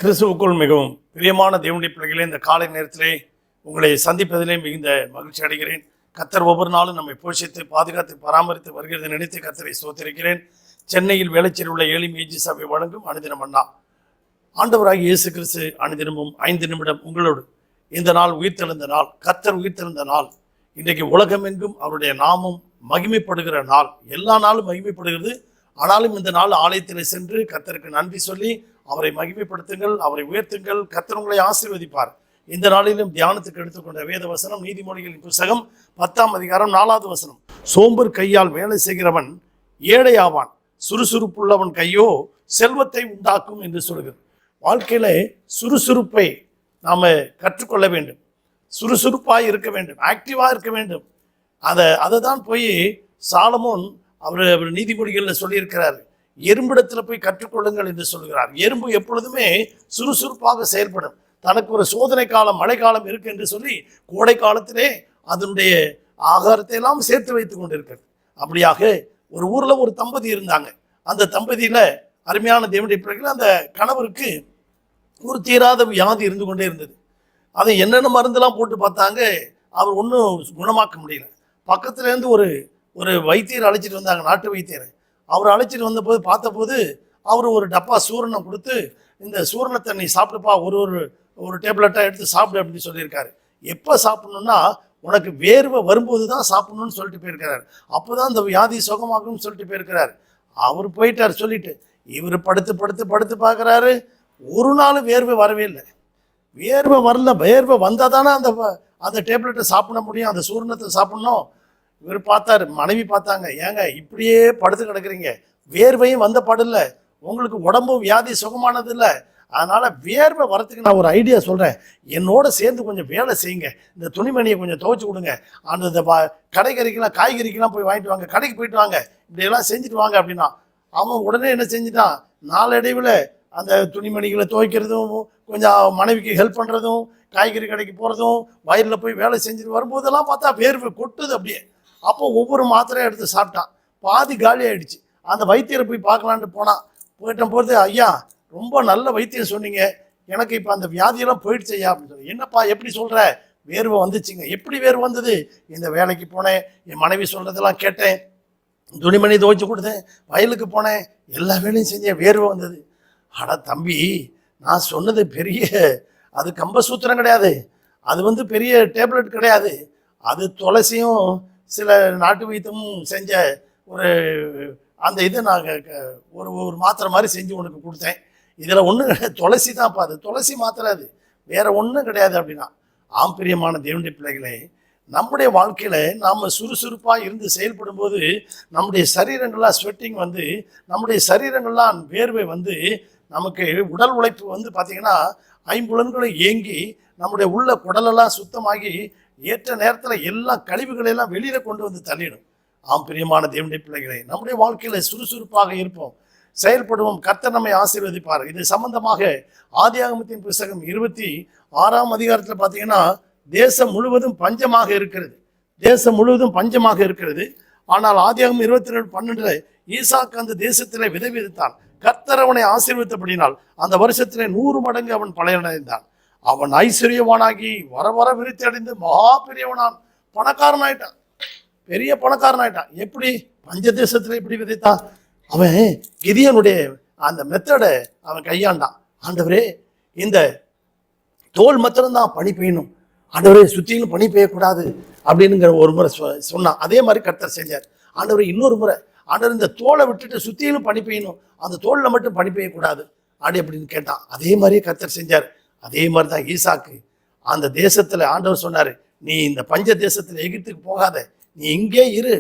கிறிஸ்துவுக்குள் மிகவும் பிரியமான தேவனுடைய பிள்ளைகளே, இந்த காலை நேரத்திலே உங்களை சந்திப்பதிலே மிகுந்த மகிழ்ச்சி அடைகிறேன். கர்த்தர் ஒவ்வொரு நாளும் நம்மை போஷித்து பாதுகாத்து பராமரித்து வருகிறதை நினைத்து கர்த்தரை ஸ்தோத்திரிக்கிறேன். சென்னையில் வேளச்சேரியில் உள்ள ஏலிம் ஏஜி சபை வழங்கும் அனுதினம் அண்ணா. ஆண்டவராகிய இயேசு கிறிஸ்து அனுதினமும் 5 நிமிடம் உங்களோடு. இந்த நாள் உயிர்த்தெழுந்த நாள், கர்த்தர் உயிர்த்தெழுந்த நாள். இன்றைக்கு உலகமெங்கும் அவருடைய நாமம் மகிமைப்படுகிற நாள். எல்லா நாளும் மகிமைப்படுகிறது. ஆனாலும் இந்த நாள் ஆலயத்தில் சென்று கர்த்தருக்கு நன்றி சொல்லி அவரை மகிமைப்படுத்துங்கள், அவரை உயர்த்துங்கள். கர்த்தர் உங்களை ஆசீர்வதிப்பார். இந்த நாளிலும் தியானத்துக்கு எடுத்துக்கொண்ட வேத வசனம் நீதிமொழிகளின் புத்தகம் 10ஆம் அதிகாரம் 4வது வசனம். சோம்பர் கையால் வேலை செய்கிறவன் ஏழை ஆவான், சுறுசுறுப்புள்ளவன் கையோ செல்வத்தை உண்டாக்கும் என்று சொல்கிறது. வாழ்க்கையில சுறுசுறுப்பை நாம கற்றுக்கொள்ள வேண்டும். சுறுசுறுப்பாக இருக்க வேண்டும், ஆக்டிவாக இருக்க வேண்டும். அதை தான் போய் சாலமோன் அவர் நீதிமொழிகளில் சொல்லியிருக்கிறார். எறும்பிடத்தில் போய் கற்றுக்கொள்ளுங்கள் என்று சொல்கிறார். எறும்பு எப்பொழுதுமே சுறுசுறுப்பாக செயல்படும். தனக்கு ஒரு சோதனை காலம், மழை காலம் இருக்கு என்று சொல்லி கோடை காலத்திலே அதனுடைய ஆகாரத்தை எல்லாம் சேர்த்து வைத்து கொண்டிருக்கிறது. அப்படியாக ஒரு ஊரில் ஒரு தம்பதி இருந்தாங்க. அந்த தம்பதியில் அருமையான தேவனுடைய பிள்ளைகள், அந்த கணவருக்கு ஒரு தீராத வியாதி இருந்து கொண்டே இருந்தது. அதை என்னென்ன மருந்தெல்லாம் போட்டு பார்த்தாங்க, அவர் ஒன்றும் குணமாக்க முடியல. பக்கத்துலேருந்து ஒரு வைத்தியர் அழைச்சிட்டு வந்தாங்க, நாட்டு வைத்தியர். அவர் அழைச்சிட்டு வந்தபோது பார்த்தபோது அவர் ஒரு டப்பா சூரணம் கொடுத்து, இந்த சூரணத்தை நீ சாப்பிடுப்பா, ஒரு டேப்லெட்டாக எடுத்து சாப்பிடு அப்படின்னு சொல்லியிருக்காரு. எப்போ சாப்பிடணுன்னா உனக்கு வேர்வை வரும்போது தான் சாப்பிடணும்னு சொல்லிட்டு போயிருக்கிறார். அப்போ தான் இந்த வியாதி சுகமாகும்னு சொல்லிட்டு போயிருக்கிறார். அவர் போயிட்டார் சொல்லிட்டு. இவர் படுத்து பார்க்குறாரு. ஒரு நாள் வேர்வை வரவே இல்லை. வேர்வை வரல. வேர்வை வந்தால் தானே அந்த டேப்லெட்டை சாப்பிட முடியும், அந்த சூரணத்தை சாப்பிட்ணும். இவர் பார்த்தாரு, மனைவி பார்த்தாங்க, ஏங்க இப்படியே படுத்து கிடக்குறீங்க, வேர்வையும் வந்த பாடில்லை, உங்களுக்கு உடம்பும் வியாதி சுகமானது இல்லை, அதனால் வேர்வை வரத்துக்கு நான் ஒரு ஐடியா சொல்கிறேன், என்னோட சேர்ந்து கொஞ்சம் வேலை செய்யுங்க, இந்த துணிமணியை கொஞ்சம் துவைச்சி கொடுங்க, அந்த கடைக்கறிக்கெல்லாம் காய்கறிக்கெல்லாம் போய் வாங்கிட்டு வாங்க, கடைக்கு போயிட்டு வாங்க, இப்படியெல்லாம் செஞ்சுட்டு வாங்க அப்படின்னா. அவன் உடனே என்ன செஞ்சுட்டான், நாளடைவில் அந்த துணிமணிகளை துவைக்கிறதும், கொஞ்சம் மனைவிக்கு ஹெல்ப் பண்ணுறதும், காய்கறி கடைக்கு போகிறதும், வயலில் போய் வேலை செஞ்சுட்டு வரும்போதெல்லாம் பார்த்தா வேர்வை கொட்டுது அப்படியே. அப்போ ஒவ்வொரு மாத்திரையும் எடுத்து சாப்பிட்டான். பாதி காலி ஆகிடுச்சு. அந்த வைத்தியரை போய் பார்க்கலான்ட்டு போது, ஐயா ரொம்ப நல்ல வைத்தியம் சொன்னீங்க, எனக்கு இப்போ அந்த வியாதியெல்லாம் போயிடுச்சு ஐயா அப்படின்னு சொல்லி. என்னப்பா எப்படி சொல்கிற? வேர்வை வந்துச்சுங்க. எப்படி வேர்வை வந்தது? இந்த வேலைக்கு போனேன், என் மனைவி சொல்கிறதெல்லாம் கேட்டேன், துணிமணி துவைச்சி கொடுத்தேன், வயலுக்கு போனேன், எல்லா வேலையும் செஞ்சேன், வேர்வை வந்தது. அட தம்பி, நான் சொன்னது அது கம்பசூத்திரம் கிடையாது, அது பெரிய டேப்லெட் கிடையாது, அது துளசியும் சில நாட்டு வைத்தியமும் செஞ்ச அந்த இதை நாங்கள் ஒரு மாத்திரை மாதிரி செஞ்சு உனக்கு கொடுத்தேன். இதில் ஒன்றும் கிடையாது, துளசி தான்ப்பா, அது துளசி மாத்திரை, அது வேற ஒன்றும் கிடையாது அப்படின்னா. பிரியமான தேவனுடைய பிள்ளைகளே, நம்முடைய வாழ்க்கையில் நாம் சுறுசுறுப்பாக இருந்து செயல்படும் போது நம்முடைய சரீரங்கள்லாம் ஸ்வெட்டிங் நம்முடைய சரீரங்கள்லாம் வேர்வை நமக்கு உடல் உழைப்பு பார்த்திங்கன்னா ஐம்புலன்களும் ஏங்கி நம்முடைய உள்ள குடலெல்லாம் சுத்தமாகி ஏற்ற நேரத்தில் எல்லா கழிவுகளெல்லாம் வெளியில் கொண்டு தள்ளிடும். பிரியமான தேவனுடைய பிள்ளைகளே, நம்முடைய வாழ்க்கையில் சுறுசுறுப்பாக இருப்போம், செயல்படுவோம். கர்த்தர் நம்மை ஆசீர்வதிப்பார். இது சம்பந்தமாக ஆதியாகமத்தின் புத்தகம் 26ஆம் அதிகாரத்தில் பார்த்தீங்கன்னா, தேசம் முழுவதும் பஞ்சமாக இருக்கிறது. தேசம் முழுவதும் பஞ்சமாக இருக்கிறது. ஆனால் ஆதியாகமம் 22:12 ஈசாக்கு அந்த தேசத்திலே விதை விதைத்தான். கர்த்தர் அவனை ஆசீர்வதித்தபடினால் அந்த வருஷத்திலே 100 மடங்கு அவன் பலனடைந்தான். அவன் ஐஸ்வர்யவானாகி வர வர விருத்தி அடைந்து மகா பெரியவனான், பணக்காரனாயிட்டான், பெரிய பணக்காரனாயிட்டான். எப்படி? பஞ்ச தேசத்துல எப்படி விதைத்தான்? அவன் கிதியோனுடைய அந்த மெத்தடை அவன் கையாண்டான். ஆண்டவரே, இந்த தோல் மாத்திரம்தான் பனி பெய்யணும், ஆண்டவரே சுற்றிலும் பனி பெய்யக்கூடாது அப்படின்னுங்கிற ஒரு முறை சொன்னான். அதே மாதிரி கர்த்தர் செஞ்சார். ஆண்டவரே இன்னொரு முறை, ஆண்டவர் இந்த தோலை விட்டுட்டு சுற்றிலும் பனி பெய்யணும், அந்த தோலில் மட்டும் பனி பெய்யக்கூடாது அப்படின்னு கேட்டான். அதே மாதிரியே கர்த்தர் செஞ்சார். அதே மாதிரி தான் ஈசாக்கு அந்த தேசத்தில் ஆண்டவர் சொன்னார், நீ இந்த பஞ்ச தேசத்தில் எகிப்துக்கு போகாத, நீ இங்கே இரு,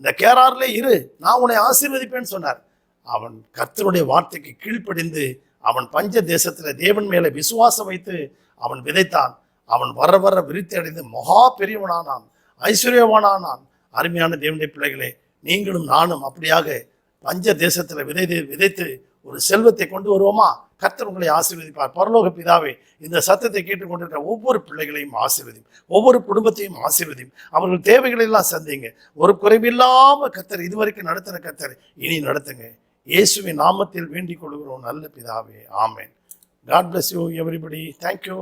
இந்த கேராரிலே இரு, நான் உன்னை ஆசீர்வதிப்பேன்னு சொன்னார். அவன் கர்த்தருடைய வார்த்தைக்கு கீழ்ப்படிந்து அவன் பஞ்ச தேசத்தில் தேவன் மேலே விசுவாசம் வைத்து அவன் விதைத்தான். அவன் வர வர விருத்தி அடைந்து மகா பெரியவனானான், ஐஸ்வர்யவானானான். அருமையான தேவனுடைய பிள்ளைகளே, நீங்களும் நானும் அப்படியாக பஞ்ச தேசத்தில் விதைத்து ஒரு செல்வத்தை கொண்டு வருவோமா? கர்த்தர் உங்களை ஆசீர்வதிப்பார். பரலோக பிதாவே, இந்த சத்தத்தை கேட்டுக்கொண்டிருக்கிற ஒவ்வொரு பிள்ளைகளையும் ஆசீர்வதியும், ஒவ்வொரு குடும்பத்தையும் ஆசீர்வதியும். அவர்கள் தேவைகளை எல்லாம் சந்திங்க. ஒரு குறைவில்லாம கர்த்தர் இதுவரைக்கும் நடத்தின கர்த்தர் இனி நடத்துங்க. இயேசுவின் நாமத்தில் வேண்டிக் கொள்கிறோம் நல்ல பிதாவே, ஆமென். God bless you everybody. Thank you.